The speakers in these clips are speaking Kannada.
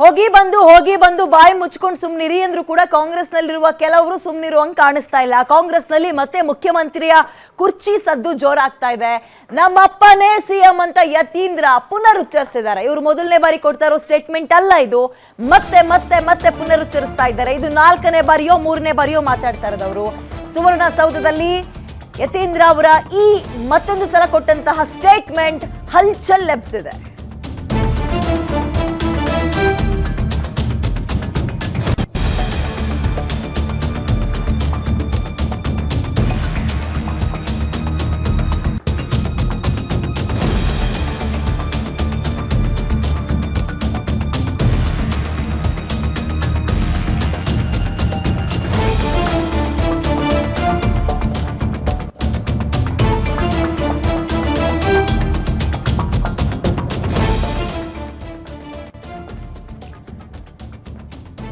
ಹೋಗಿ ಬಂದು ಬಾಯಿ ಮುಚ್ಕೊಂಡು ಸುಮ್ನಿರಿ ಅಂದ್ರೂ ಕೂಡ ಕಾಂಗ್ರೆಸ್ನಲ್ಲಿರುವ ಕೆಲವರು ಸುಮ್ನಿರುವಂಗೆ ಕಾಣಿಸ್ತಾ ಇಲ್ಲ. ಕಾಂಗ್ರೆಸ್ನಲ್ಲಿ ಮತ್ತೆ ಮುಖ್ಯಮಂತ್ರಿಯ ಕುರ್ಚಿ ಸದ್ದು ಜೋರಾಗ್ತಾ ಇದೆ. ನಮ್ಮಪ್ಪನೇ ಸಿಎಂ ಅಂತ ಯತೀಂದ್ರ ಪುನರುಚ್ಚರಿಸಿದ್ದಾರೆ. ಇವರು ಮೊದಲನೇ ಬಾರಿ ಕೊಡ್ತಾ ಇರೋ ಸ್ಟೇಟ್ಮೆಂಟ್ ಅಲ್ಲ ಇದು. ಮತ್ತೆ ಮತ್ತೆ ಮತ್ತೆ ಪುನರುಚ್ಚರಿಸ್ತಾ ಇದ್ದಾರೆ. ಇದು 4ನೇ ಬಾರಿಯೋ 3ನೇ ಬಾರಿಯೋ ಮಾತಾಡ್ತಾ ಇರೋದವರು. ಸುವರ್ಣಸೌಧದಲ್ಲಿ ಯತೀಂದ್ರ ಅವರ ಈ ಮತ್ತೊಂದು ಸಲ ಕೊಟ್ಟಂತಹ ಸ್ಟೇಟ್ಮೆಂಟ್ ಹಲ್ಚಲ್ ಎಬ್ಸಿದೆ.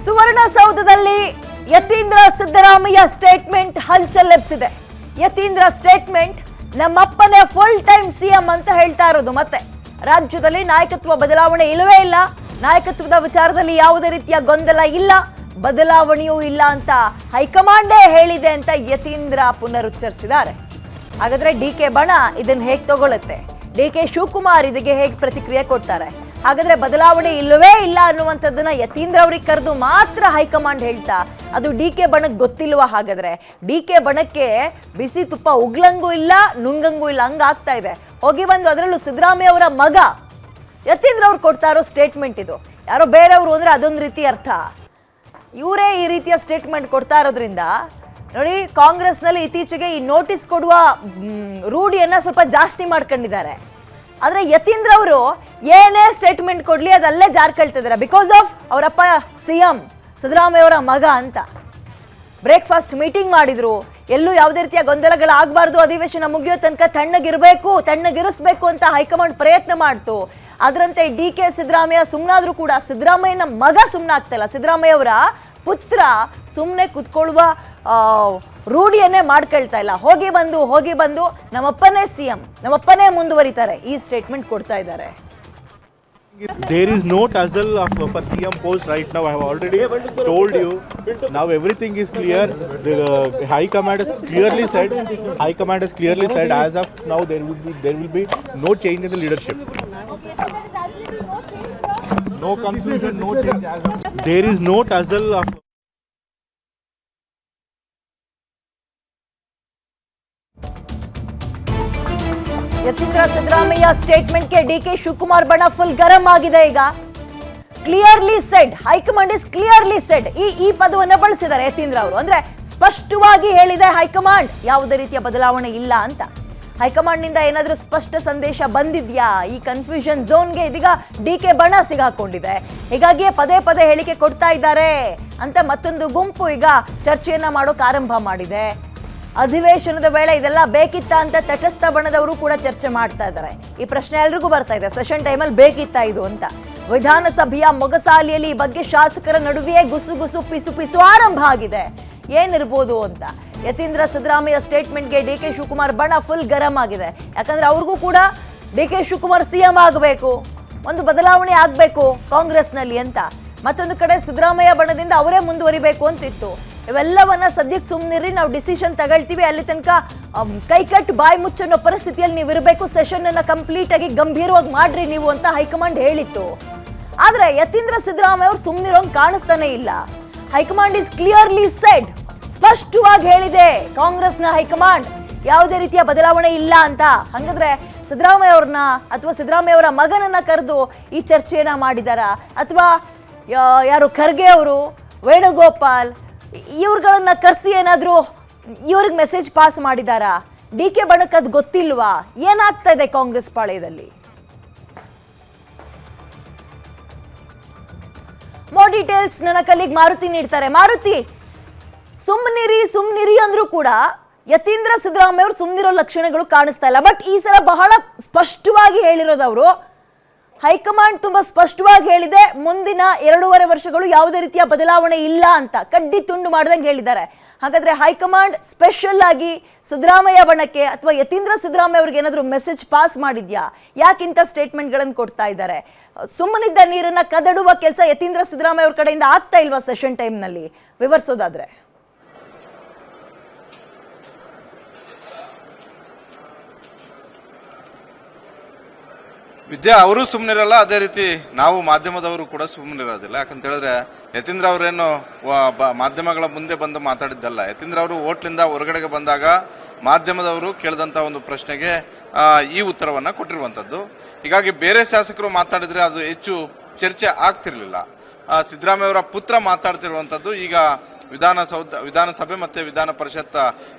ಸುವರ್ಣಸೌಧದಲ್ಲಿ ಯತೀಂದ್ರ ಸಿದ್ದರಾಮಯ್ಯ ಸ್ಟೇಟ್ಮೆಂಟ್ ಹಲ್ಚಲ್ ಎಬ್ಸಿದೆ. ಯತೀಂದ್ರ ಸ್ಟೇಟ್ಮೆಂಟ್ ನಮ್ಮಪ್ಪನೇ ಫುಲ್ ಟೈಮ್ ಸಿಎಂ ಅಂತ ಹೇಳ್ತಾ ಇರೋದು. ಮತ್ತೆ ರಾಜ್ಯದಲ್ಲಿ ನಾಯಕತ್ವ ಬದಲಾವಣೆ ಇಲ್ಲವೇ ಇಲ್ಲ, ನಾಯಕತ್ವದ ವಿಚಾರದಲ್ಲಿ ಯಾವುದೇ ರೀತಿಯ ಗೊಂದಲ ಇಲ್ಲ, ಬದಲಾವಣೆಯೂ ಇಲ್ಲ ಅಂತ ಹೈಕಮಾಂಡೇ ಹೇಳಿದೆ ಅಂತ ಯತೀಂದ್ರ ಪುನರುಚ್ಚರಿಸಿದ್ದಾರೆ. ಹಾಗಾದ್ರೆ ಡಿ.ಕೆ. ಬಣ ಇದನ್ನ ಹೇಗೆ ತಗೊಳುತ್ತೆ? ಡಿ.ಕೆ. ಶಿವಕುಮಾರ್ ಇದಕ್ಕೆ ಹೇಗೆ ಪ್ರತಿಕ್ರಿಯೆ ಕೊಡ್ತಾರೆ? ಹಾಗಾದ್ರೆ ಬದಲಾವಣೆ ಇಲ್ಲವೇ ಇಲ್ಲ ಅನ್ನುವಂಥದ್ದನ್ನ ಯತೀಂದ್ರ ಅವ್ರಿಗೆ ಕರೆದು ಮಾತ್ರ ಹೈಕಮಾಂಡ್ ಹೇಳ್ತಾ ಅದು ಡಿ.ಕೆ. ಬಣಕ್ಕೆ ಗೊತ್ತಿಲ್ವಾ? ಹಾಗಾದ್ರೆ ಡಿ.ಕೆ. ಬಣಕ್ಕೆ ಬಿಸಿ ತುಪ್ಪ ಉಗ್ಲಂಗೂ ಇಲ್ಲ, ನುಂಗಂಗೂ ಇಲ್ಲ, ಹಂಗಾಗ್ತಾ ಇದೆ. ಹೋಗಿ ಬಂದು ಅದರಲ್ಲೂ ಸಿದ್ದರಾಮಯ್ಯ ಅವರ ಮಗ ಯತೀಂದ್ರ ಅವ್ರು ಕೊಡ್ತಾ ಇರೋ ಸ್ಟೇಟ್ಮೆಂಟ್ ಇದು. ಯಾರೋ ಬೇರೆಯವರು ಅಂದ್ರೆ ಅದೊಂದು ರೀತಿ ಅರ್ಥ. ಇವರೇ ಈ ರೀತಿಯ ಸ್ಟೇಟ್ಮೆಂಟ್ ಕೊಡ್ತಾ ಇರೋದ್ರಿಂದ ನೋಡಿ, ಕಾಂಗ್ರೆಸ್ನಲ್ಲಿ ಇತ್ತೀಚೆಗೆ ಈ ನೋಟಿಸ್ ಕೊಡುವ ರೂಢಿಯನ್ನ ಸ್ವಲ್ಪ ಜಾಸ್ತಿ ಮಾಡ್ಕೊಂಡಿದ್ದಾರೆ. ಆದ್ರೆ ಯತೀಂದ್ರ ಅವರು ಏನೇ ಸ್ಟೇಟ್ಮೆಂಟ್ ಕೊಡ್ಲಿ ಅದಲ್ಲೇ ಜಾರ್ಕೊಳ್ತಿದ್ದಾರೆ. ಬಿಕಾಸ್ ಆಫ್ ಅವರಪ್ಪ ಸಿಎಂ ಸಿದ್ದರಾಮಯ್ಯ ಅವರ ಮಗ ಅಂತ. ಬ್ರೇಕ್ಫಾಸ್ಟ್ ಮೀಟಿಂಗ್ ಮಾಡಿದ್ರು. ಎಲ್ಲೂ ಯಾವುದೇ ರೀತಿಯ ಗೊಂದಲಗಳಾಗಬಾರ್ದು, ಅಧಿವೇಶನ ಮುಗಿಯೋ ತನಕ ತಣ್ಣಗಿರಿಸ್ಬೇಕು ಅಂತ ಹೈಕಮಾಂಡ್ ಪ್ರಯತ್ನ ಮಾಡ್ತು. ಅದರಂತೆ ಡಿ.ಕೆ. ಸಿದ್ದರಾಮಯ್ಯ ಸುಮ್ಮನಾದ್ರೂ ಕೂಡ ಸಿದ್ದರಾಮಯ್ಯನ ಮಗ ಸುಮ್ಮನಾಗ್ತಲ್ಲ, ಸಿದ್ದರಾಮಯ್ಯ ಅವರ ಪುತ್ರ ಸುಮ್ಮನೆ ಕುತ್ಕೊಳ್ಳುವ ರೂಢಿಯನ್ನೇ ಮಾಡ್ಕೊಳ್ತಾ ಇಲ್ಲ. ಹೋಗಿ ಬಂದು ನಮ್ಮಪ್ಪನೇ ಸಿಎಂ, ನಮ್ಮಪ್ಪನೇ ಮುಂದುವರಿತಾರೆ, ಈ ಸ್ಟೇಟ್ಮೆಂಟ್ ಕೊಡ್ತಾ ಇದ್ದಾರೆ. There is no tussle for CM post right now. I have already told you. Now everything is clear. The High Command has clearly said as of now there will be no change in the leadership. No confusion, no change as of now. There is no tussle of Yathindra Siddaramaiah ಸ್ಟೇಟ್ಮೆಂಟ್ಗೆ DK. Shivakumar ಬಣ ಫುಲ್ ಗರಂ ಆಗಿದೆ. ಈಗ clearly shed, high command is clearly shed, ಈ ಪದವನ್ನು ಬಳಸಿದ್ದಾರೆ ಯತೀಂದ್ರ ಅವರು. ಅಂದ್ರೆ ಸ್ಪಷ್ಟವಾಗಿ ಹೇಳಿದೆ ಹೈಕಮಾಂಡ್, ಯಾವುದೇ ರೀತಿಯ ಬದಲಾವಣೆ ಇಲ್ಲ ಅಂತ. ಹೈಕಮಾಂಡ್ ನಿಂದ ಏನಾದ್ರೂ ಸ್ಪಷ್ಟ ಸಂದೇಶ ಬಂದಿದ್ಯಾ? ಈ ಕನ್ಫ್ಯೂಷನ್ ಝೋನ್ಗೆ ಇದೀಗ ಡಿ.ಕೆ. ಬಣ ಸಿಗಾಕೊಂಡಿದೆ. ಹೀಗಾಗಿಯೇ ಪದೇ ಹೇಳಿಕೆ ಕೊಡ್ತಾ ಇದ್ದಾರೆ ಅಂತ ಮತ್ತೊಂದು ಗುಂಪು ಈಗ ಚರ್ಚೆಯನ್ನ ಮಾಡೋಕೆ ಆರಂಭ ಮಾಡಿದೆ. ಅಧಿವೇಶನದ ವೇಳೆ ಇದೆಲ್ಲ ಬೇಕಿತ್ತ ಅಂತ ತಟಸ್ಥ ಬಣದವರು ಕೂಡ ಚರ್ಚೆ ಮಾಡ್ತಾ ಇದ್ದಾರೆ. ಈ ಪ್ರಶ್ನೆ ಎಲ್ರಿಗೂ ಬರ್ತಾ ಇದೆ, ಸೆಷನ್ ಟೈಮಲ್ಲಿ ಬೇಕಿತ್ತ ಇದು ಅಂತ. ವಿಧಾನಸಭೆಯ ಮೊಗಸಾಲಿಯಲ್ಲಿ ಈ ಬಗ್ಗೆ ಶಾಸಕರ ನಡುವೆಯೇ ಗುಸು ಪಿಸು ಆರಂಭ ಆಗಿದೆ. ಏನಿರ್ಬೋದು ಅಂತ. ಯತೀಂದ್ರ ಸಿದ್ದರಾಮಯ್ಯ ಸ್ಟೇಟ್ಮೆಂಟ್ಗೆ ಡಿ.ಕೆ. ಶಿವಕುಮಾರ್ ಬಣ ಫುಲ್ ಗರಂ ಆಗಿದೆ. ಯಾಕಂದ್ರೆ ಅವ್ರಿಗೂ ಕೂಡ ಡಿ.ಕೆ. ಶಿವಕುಮಾರ್ ಸಿಎಂ ಆಗಬೇಕು, ಒಂದು ಬದಲಾವಣೆ ಆಗಬೇಕು ಕಾಂಗ್ರೆಸ್ನಲ್ಲಿ ಅಂತ. ಮತ್ತೊಂದು ಕಡೆ ಸಿದ್ದರಾಮಯ್ಯ ಬಣದಿಂದ ಅವರೇ ಮುಂದುವರಿಬೇಕು ಅಂತಿತ್ತು. ಇವೆಲ್ಲವನ್ನ ಸದ್ಯಕ್ಕೆ ಸುಮ್ಮನಿರಿ, ನಾವು ಡಿಸಿಷನ್ ತಗೊಳ್ತೀವಿ, ಅಲ್ಲಿ ತನಕ ಕೈಕಟ್ಟು ಬಾಯಿ ಮುಚ್ಚನ್ನೋ ಪರಿಸ್ಥಿತಿಯಲ್ಲಿ ನೀವು ಇರಬೇಕು, ಸೆಷನ್ ಅನ್ನ ಕಂಪ್ಲೀಟ್ ಆಗಿ ಗಂಭೀರವಾಗಿ ಮಾಡ್ರಿ ನೀವು ಅಂತ ಹೈಕಮಾಂಡ್ ಹೇಳಿತ್ತು. ಆದ್ರೆ ಯತೀಂದ್ರ ಸಿದ್ದರಾಮಯ್ಯ ಅವರು ಸುಮ್ಮನಿರೋಂಗ್ ಕಾಣಿಸ್ತಾನೆ ಇಲ್ಲ. ಹೈಕಮಾಂಡ್ ಇಸ್ ಕ್ಲಿಯರ್ಲಿ ಸೆಡ್, ಸ್ಪಷ್ಟವಾಗಿ ಹೇಳಿದೆ ಕಾಂಗ್ರೆಸ್ನ ಹೈಕಮಾಂಡ್, ಯಾವುದೇ ರೀತಿಯ ಬದಲಾವಣೆ ಇಲ್ಲ ಅಂತ. ಹಾಗಾದ್ರೆ ಸಿದ್ದರಾಮಯ್ಯ ಅವ್ರನ್ನ ಅಥವಾ ಸಿದ್ದರಾಮಯ್ಯ ಅವರ ಮಗನನ್ನ ಕರೆದು ಈ ಚರ್ಚೆಯನ್ನ ಮಾಡಿದಾರ, ಅಥವಾ ಯಾರು ಖರ್ಗೆ ಅವರು, ವೇಣುಗೋಪಾಲ್ ಇವ್ರುಗಳನ್ನ ಕರೆಸಿ ಏನಾದರೂ ಇವ್ರಿಗೆ ಮೆಸೇಜ್ ಪಾಸ್ ಮಾಡಿದಾರಾ? ಡಿ.ಕೆ. ಬಣಕ್ಕೆ ಅದು ಗೊತ್ತಿಲ್ವಾ? ಏನಾಗ್ತಾ ಇದೆ ಕಾಂಗ್ರೆಸ್ ಪಾಳ್ಯದಲ್ಲಿ? ಮೋರ್ ಡೀಟೇಲ್ಸ್ ನನ್ನ ಕಲಿಗ್ ಮಾರುತಿ ನೀಡ್ತಾರೆ. ಮಾರುತಿ, ಸುಮ್ನಿರಿ ಅಂದ್ರೂ ಕೂಡ ಯತೀಂದ್ರ ಸಿದ್ದರಾಮಯ್ಯ ಅವರು ಸುಮ್ನಿರೋ ಲಕ್ಷಣಗಳು ಕಾಣಿಸ್ತಾ ಇಲ್ಲ. ಬಟ್ ಈ ಸಲ ಬಹಳ ಸ್ಪಷ್ಟವಾಗಿ ಹೇಳಿರೋದವರು, ಹೈಕಮಾಂಡ್ ತುಂಬಾ ಸ್ಪಷ್ಟವಾಗಿ ಹೇಳಿದೆ, ಮುಂದಿನ 2.5 ವರ್ಷಗಳು ಯಾವುದೇ ರೀತಿಯ ಬದಲಾವಣೆ ಇಲ್ಲ ಅಂತ ಕಡ್ಡಿ ತುಂಡು ಮಾಡ್ದಂಗೆ ಹೇಳಿದ್ದಾರೆ. ಹಾಗಾದ್ರೆ ಹೈಕಮಾಂಡ್ ಸ್ಪೆಷಲ್ ಆಗಿ ಸಿದ್ದರಾಮಯ್ಯ ಬಣಕ್ಕೆ ಅಥವಾ ಯತೀಂದ್ರ ಸಿದ್ದರಾಮಯ್ಯ ಅವ್ರಿಗೆ ಏನಾದರೂ ಮೆಸೇಜ್ ಪಾಸ್ ಮಾಡಿದ್ಯಾ? ಯಾಕಿಂತ ಸ್ಟೇಟ್ಮೆಂಟ್ಗಳನ್ನು ಕೊಡ್ತಾ ಇದ್ದಾರೆ? ಸುಮ್ಮನಿದ್ದ ನೀರನ್ನ ಕದಡುವ ಕೆಲಸ ಯತೀಂದ್ರ ಸಿದ್ದರಾಮಯ್ಯ ಅವ್ರ ಕಡೆಯಿಂದ ಆಗ್ತಾ ಇಲ್ವಾ ಸೆಷನ್ ಟೈಮ್ನಲ್ಲಿ? ವಿವರಿಸೋದಾದ್ರೆ ವಿದ್ಯಾ ಅವರು ಸುಮ್ಮನಿರಲ್ಲ, ಅದೇ ರೀತಿ ನಾವು ಮಾಧ್ಯಮದವರು ಕೂಡ ಸುಮ್ಮನಿರೋದಿಲ್ಲ. ಯಾಕಂತ ಹೇಳಿದ್ರೆ ಯತೀಂದ್ರ ಅವರೇನು ಮಾಧ್ಯಮಗಳ ಮುಂದೆ ಬಂದು ಮಾತಾಡಿದ್ದಲ್ಲ. ಯತೀಂದ್ರ ಅವರು ಹೋಟ್ಲಿಂದ ಹೊರಗಡೆಗೆ ಬಂದಾಗ ಮಾಧ್ಯಮದವರು ಕೇಳಿದಂಥ ಒಂದು ಪ್ರಶ್ನೆಗೆ ಈ ಉತ್ತರವನ್ನು ಕೊಟ್ಟಿರುವಂಥದ್ದು. ಹೀಗಾಗಿ ಬೇರೆ ಶಾಸಕರು ಮಾತಾಡಿದರೆ ಅದು ಹೆಚ್ಚು ಚರ್ಚೆ ಆಗ್ತಿರ್ಲಿಲ್ಲ. ಸಿದ್ದರಾಮಯ್ಯ ಅವರ ಪುತ್ರ ಮಾತಾಡ್ತಿರುವಂಥದ್ದು ಈಗ ವಿಧಾನಸಭೆ ಮತ್ತು ವಿಧಾನ ಪರಿಷತ್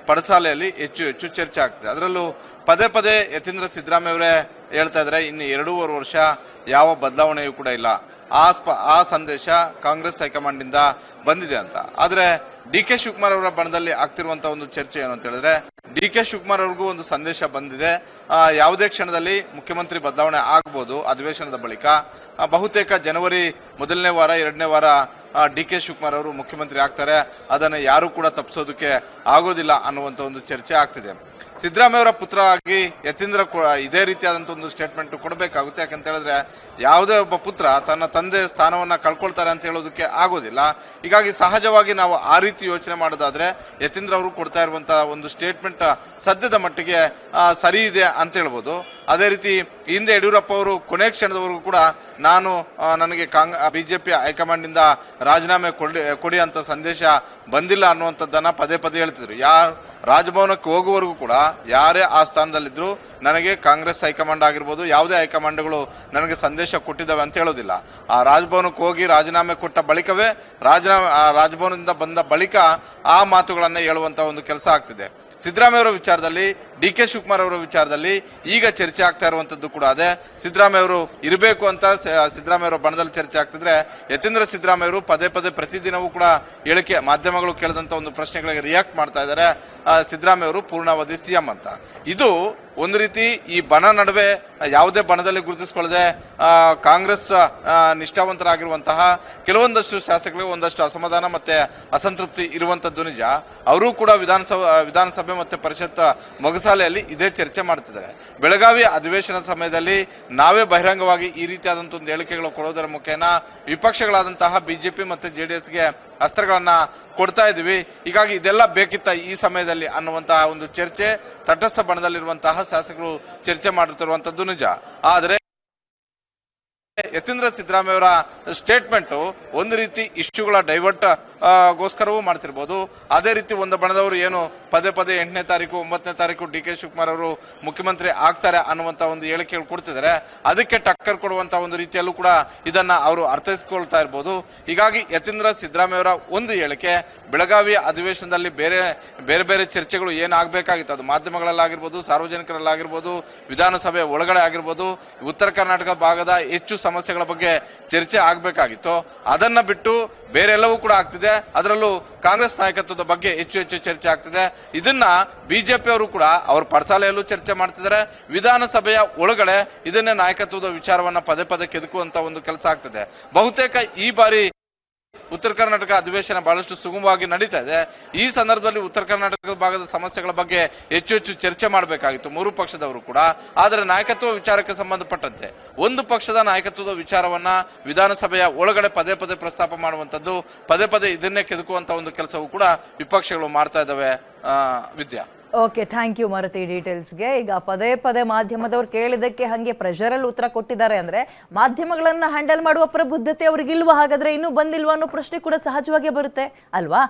ಪಡಸಾಲೆಯಲ್ಲಿ ಹೆಚ್ಚು ಚರ್ಚೆ ಆಗ್ತದೆ. ಅದರಲ್ಲೂ ಪದೇ ಪದೇ ಯತೀಂದ್ರ ಸಿದ್ದರಾಮಯ್ಯ ಅವರೇ ಹೇಳ್ತಾ ಇದ್ದಾರೆ, ಇನ್ನು 2.5 ವರ್ಷ ಯಾವ ಬದಲಾವಣೆಯೂ ಕೂಡ ಇಲ್ಲ. ಆ ಸಂದೇಶ ಕಾಂಗ್ರೆಸ್ ಹೈಕಮಾಂಡ್ನಿಂದ ಬಂದಿದೆ ಅಂತ. ಆದರೆ ಡಿ ಕೆ ಶಿವಕುಮಾರ್ ಅವರ ಬಣದಲ್ಲಿ ಆಗ್ತಿರುವಂತಹ ಒಂದು ಚರ್ಚೆ ಏನು ಅಂತ ಹೇಳಿದ್ರೆ, ಡಿ ಕೆ ಶಿವಕುಮಾರ್ ಅವ್ರಿಗೂ ಒಂದು ಸಂದೇಶ ಬಂದಿದೆ. ಯಾವುದೇ ಕ್ಷಣದಲ್ಲಿ ಮುಖ್ಯಮಂತ್ರಿ ಬದಲಾವಣೆ ಆಗ್ಬೋದು ಅಧಿವೇಶನದ ಬಳಿಕ. ಬಹುತೇಕ ಜನವರಿ 1ನೇ ವಾರ 2ನೇ ವಾರ ಡಿ ಕೆ ಶಿವಕುಮಾರ್ ಅವರು ಮುಖ್ಯಮಂತ್ರಿ ಆಗ್ತಾರೆ. ಅದನ್ನು ಯಾರು ಕೂಡ ತಪ್ಪಿಸೋದಕ್ಕೆ ಆಗೋದಿಲ್ಲ ಅನ್ನುವಂಥ ಒಂದು ಚರ್ಚೆ ಆಗ್ತಿದೆ. ಸಿದ್ದರಾಮಯ್ಯ ಅವರ ಪುತ್ರ ಆಗಿ ಯತೀಂದ್ರ ಇದೇ ರೀತಿಯಾದಂಥ ಒಂದು ಸ್ಟೇಟ್ಮೆಂಟ್ ಕೊಡಬೇಕಾಗುತ್ತೆ. ಯಾಕಂತ ಹೇಳಿದ್ರೆ ಯಾವುದೇ ಒಬ್ಬ ಪುತ್ರ ತನ್ನ ತಂದೆ ಸ್ಥಾನವನ್ನು ಕಳ್ಕೊಳ್ತಾರೆ ಅಂತ ಹೇಳೋದಕ್ಕೆ ಆಗೋದಿಲ್ಲ. ಹೀಗಾಗಿ ಸಹಜವಾಗಿ ನಾವು ಆ ರೀತಿ ಯೋಚನೆ ಮಾಡೋದಾದ್ರೆ ಯತೀಂದ್ರ ಅವರು ಕೊಡ್ತಾ ಇರುವಂತಹ ಒಂದು ಸ್ಟೇಟ್ಮೆಂಟ್ ಸದ್ಯದ ಮಟ್ಟಿಗೆ ಸರಿ ಇದೆ ಅಂತ ಹೇಳ್ಬೋದು. ಅದೇ ರೀತಿ ಹಿಂದೆ ಯಡಿಯೂರಪ್ಪ ಅವರು ಕೊನೆ ಕ್ಷಣದವರೆಗೂ ಕೂಡ ನನಗೆ ಬಿಜೆಪಿ ಹೈಕಮಾಂಡ್ನಿಂದ ರಾಜೀನಾಮೆ ಕೊಡಿ ಅಂತ ಸಂದೇಶ ಬಂದಿಲ್ಲ ಅನ್ನುವಂಥದ್ದನ್ನು ಪದೇ ಪದೇ ಹೇಳ್ತಿದ್ರು. ರಾಜಭವನಕ್ಕೆ ಹೋಗುವವರೆಗೂ ಕೂಡ ಯಾರೇ ಆ ಸ್ಥಾನದಲ್ಲಿದ್ದರೂ ನನಗೆ ಕಾಂಗ್ರೆಸ್ ಹೈಕಮಾಂಡ್ ಆಗಿರ್ಬೋದು, ಯಾವುದೇ ಹೈಕಮಾಂಡ್ಗಳು ನನಗೆ ಸಂದೇಶ ಕೊಟ್ಟಿದ್ದಾವೆ ಅಂತ ಹೇಳೋದಿಲ್ಲ. ಆ ರಾಜಭವನಕ್ಕೆ ಹೋಗಿ ರಾಜೀನಾಮೆ ಕೊಟ್ಟ ಬಳಿಕವೇ ರಾಜಭವನದಿಂದ ಬಂದ ಬಳಿಕ ಆ ಮಾತುಗಳನ್ನು ಹೇಳುವಂಥ ಒಂದು ಕೆಲಸ ಆಗ್ತಿದೆ. ಸಿದ್ದರಾಮಯ್ಯ ಅವರ ವಿಚಾರದಲ್ಲಿ, ಡಿ ಕೆ ಶಿವಕುಮಾರ್ ಅವರ ವಿಚಾರದಲ್ಲಿ ಈಗ ಚರ್ಚೆ ಆಗ್ತಾ ಇರುವಂಥದ್ದು ಕೂಡ ಅದೇ. ಸಿದ್ದರಾಮಯ್ಯ ಅವರು ಇರಬೇಕು ಅಂತ ಸಿದ್ದರಾಮಯ್ಯ ಅವರ ಬಣದಲ್ಲಿ ಚರ್ಚೆ ಆಗ್ತಿದ್ರೆ, ಯತೀಂದ್ರ ಸಿದ್ದರಾಮಯ್ಯ ಅವರು ಪದೇ ಪದೇ ಪ್ರತಿದಿನವೂ ಕೂಡ ಹೇಳಿಕೆ ಮಾಧ್ಯಮಗಳು ಕೇಳಿದಂಥ ಒಂದು ಪ್ರಶ್ನೆಗಳಿಗೆ ರಿಯಾಕ್ಟ್ ಮಾಡ್ತಾ ಇದ್ದಾರೆ. ಸಿದ್ದರಾಮಯ್ಯ ಅವರು ಪೂರ್ಣಾವಧಿ ಸಿಎಂ ಅಂತ. ಇದು ಒಂದು ರೀತಿ ಈ ಬಣ ನಡುವೆ ಯಾವುದೇ ಬಣದಲ್ಲಿ ಗುರುತಿಸಿಕೊಳ್ಳದೆ ಕಾಂಗ್ರೆಸ್ ನಿಷ್ಠಾವಂತರಾಗಿರುವಂತಹ ಕೆಲವೊಂದಷ್ಟು ಶಾಸಕರಿಗೆ ಒಂದಷ್ಟು ಅಸಮಾಧಾನ ಮತ್ತೆ ಅಸಂತೃಪ್ತಿ ಇರುವಂಥದ್ದು ನಿಜ. ಅವರು ಕೂಡ ವಿಧಾನಸಭೆ ಮತ್ತು ಪರಿಷತ್ ಮೊಗಸಾಲೆಯಲ್ಲಿ ಇದೇ ಚರ್ಚೆ ಮಾಡ್ತಿದ್ದಾರೆ. ಬೆಳಗಾವಿ ಅಧಿವೇಶನದ ಸಮಯದಲ್ಲಿ ನಾವೇ ಬಹಿರಂಗವಾಗಿ ಈ ರೀತಿಯಾದಂಥ ಒಂದು ಹೇಳಿಕೆಗಳು ಕೊಡೋದರ ಮುಖೇನ ವಿಪಕ್ಷಗಳಾದಂತಹ ಬಿಜೆಪಿ ಮತ್ತು JDSಗೆ ಅಸ್ತ್ರಗಳನ್ನ ಕೊಡ್ತಾ ಇದ್ದೀವಿ. ಹೀಗಾಗಿ ಇದೆಲ್ಲ ಬೇಕಿತ್ತ ಈ ಸಮಯದಲ್ಲಿ ಅನ್ನುವಂತಹ ಒಂದು ಚರ್ಚೆ ತಟಸ್ಥ ಬಣದಲ್ಲಿರುವಂತಹ ಶಾಸಕರು ಚರ್ಚೆ ಮಾಡುತ್ತಿರುವಂತದ್ದು ನಿಜ. ಆದರೆ ಯತೀಂದ್ರ ಸಿದ್ದರಾಮಯ್ಯ ಅವರ ಸ್ಟೇಟ್ಮೆಂಟ್ ಒಂದು ರೀತಿ ಇಶ್ಯೂಗಳ ಡೈವರ್ಟ್ ಗೋಸ್ಕರವೂ ಮಾಡ್ತಿರ್ಬೋದು. ಅದೇ ರೀತಿ ಒಂದು ಬಣದವರು ಏನು ಪದೇ 8ನೇ ತಾರೀಕು 9ನೇ ತಾರೀಕು ಡಿ ಕೆ ಶಿವಕುಮಾರ್ ಅವರು ಮುಖ್ಯಮಂತ್ರಿ ಆಗ್ತಾರೆ ಅನ್ನುವಂಥ ಒಂದು ಹೇಳಿಕೆಗಳು ಕೊಡ್ತಿದ್ದಾರೆ. ಅದಕ್ಕೆ ಟಕ್ಕರ್ ಕೊಡುವಂಥ ಒಂದು ರೀತಿಯಲ್ಲೂ ಕೂಡ ಇದನ್ನ ಅವರು ಅರ್ಥೈಸ್ಕೊಳ್ತಾ ಇರ್ಬೋದು. ಹೀಗಾಗಿ ಯತೀಂದ್ರ ಸಿದ್ದರಾಮಯ್ಯ ಅವರ ಒಂದು ಹೇಳಿಕೆ ಬೆಳಗಾವಿ ಅಧಿವೇಶನದಲ್ಲಿ ಬೇರೆ ಚರ್ಚೆಗಳು ಏನಾಗಬೇಕಾಗಿತ್ತು, ಅದು ಮಾಧ್ಯಮಗಳಲ್ಲಾಗಿರ್ಬೋದು, ಸಾರ್ವಜನಿಕರಲ್ಲಾಗಿರ್ಬೋದು, ವಿಧಾನಸಭೆ ಒಳಗಡೆ ಆಗಿರ್ಬೋದು, ಉತ್ತರ ಕರ್ನಾಟಕ ಭಾಗದ ಹೆಚ್ಚು ಸಮಸ್ಯೆಗಳ ಬಗ್ಗೆ ಚರ್ಚೆ ಆಗಬೇಕಾಗಿತ್ತು. ಅದನ್ನ ಬಿಟ್ಟು ಬೇರೆಲ್ಲವೂ ಕೂಡ ಆಗ್ತಿದೆ. ಅದರಲ್ಲೂ ಕಾಂಗ್ರೆಸ್ ನಾಯಕತ್ವದ ಬಗ್ಗೆ ಹೆಚ್ಚು ಚರ್ಚೆ ಆಗ್ತಿದೆ. ಇದನ್ನ ಬಿಜೆಪಿ ಅವರು ಕೂಡ ಅವ್ರ ಪಡಸಾಲೆಯಲ್ಲೂ ಚರ್ಚೆ ಮಾಡ್ತಿದ್ದಾರೆ. ವಿಧಾನಸಭೆಯ ಒಳಗಡೆ ಇದನ್ನೇ ನಾಯಕತ್ವದ ವಿಚಾರವನ್ನ ಪದೇ ಕೆದಕುವಂತ ಒಂದು ಕೆಲಸ ಆಗ್ತಿದೆ. ಬಹುತೇಕ ಈ ಬಾರಿ ಉತ್ತರ ಕರ್ನಾಟಕ ಅಧಿವೇಶನ ಬಹಳಷ್ಟು ಸುಗಮವಾಗಿ ನಡೀತಾ ಇದೆ. ಈ ಸಂದರ್ಭದಲ್ಲಿ ಉತ್ತರ ಕರ್ನಾಟಕದ ಭಾಗದ ಸಮಸ್ಯೆಗಳ ಬಗ್ಗೆ ಹೆಚ್ಚು ಚರ್ಚೆ ಮಾಡಬೇಕಾಗಿತ್ತು ಮೂರು ಪಕ್ಷದವರು ಕೂಡ. ಆದರೆ ನಾಯಕತ್ವ ವಿಚಾರಕ್ಕೆ ಸಂಬಂಧಪಟ್ಟಂತೆ ಒಂದು ಪಕ್ಷದ ನಾಯಕತ್ವದ ವಿಚಾರವನ್ನ ವಿಧಾನಸಭೆಯ ಒಳಗಡೆ ಪದೇ ಪ್ರಸ್ತಾಪ ಮಾಡುವಂತದ್ದು, ಪದೇ ಇದನ್ನೇ ಕೆದಕುವಂತ ಒಂದು ಕೆಲಸವೂ ಕೂಡ ವಿಪಕ್ಷಗಳು ಮಾಡ್ತಾ ಇದ್ದಾವೆ. ವಿದ್ಯಾ, ಓಕೆ, ಥ್ಯಾಂಕ್ ಯು ಮಾರುತಿ ಡೀಟೇಲ್ಸ್ಗೆ. ಈಗ ಪದೇ ಮಾಧ್ಯಮದವ್ರು ಕೇಳಿದಕ್ಕೆ ಹಾಗೆ ಪ್ರೆಷರಲ್ಲಿ ಉತ್ತರ ಕೊಟ್ಟಿದ್ದಾರೆ ಅಂದ್ರೆ ಮಾಧ್ಯಮಗಳನ್ನ ಹ್ಯಾಂಡಲ್ ಮಾಡುವ ಪ್ರಬುದ್ಧತೆ ಅವ್ರಿಗಿಲ್ವಾ? ಹಾಗಾದ್ರೆ ಇನ್ನೂ ಬಂದಿಲ್ವಾ ಅನ್ನೋ ಪ್ರಶ್ನೆ ಕೂಡ ಸಹಜವಾಗಿ ಬರುತ್ತೆ ಅಲ್ವಾ?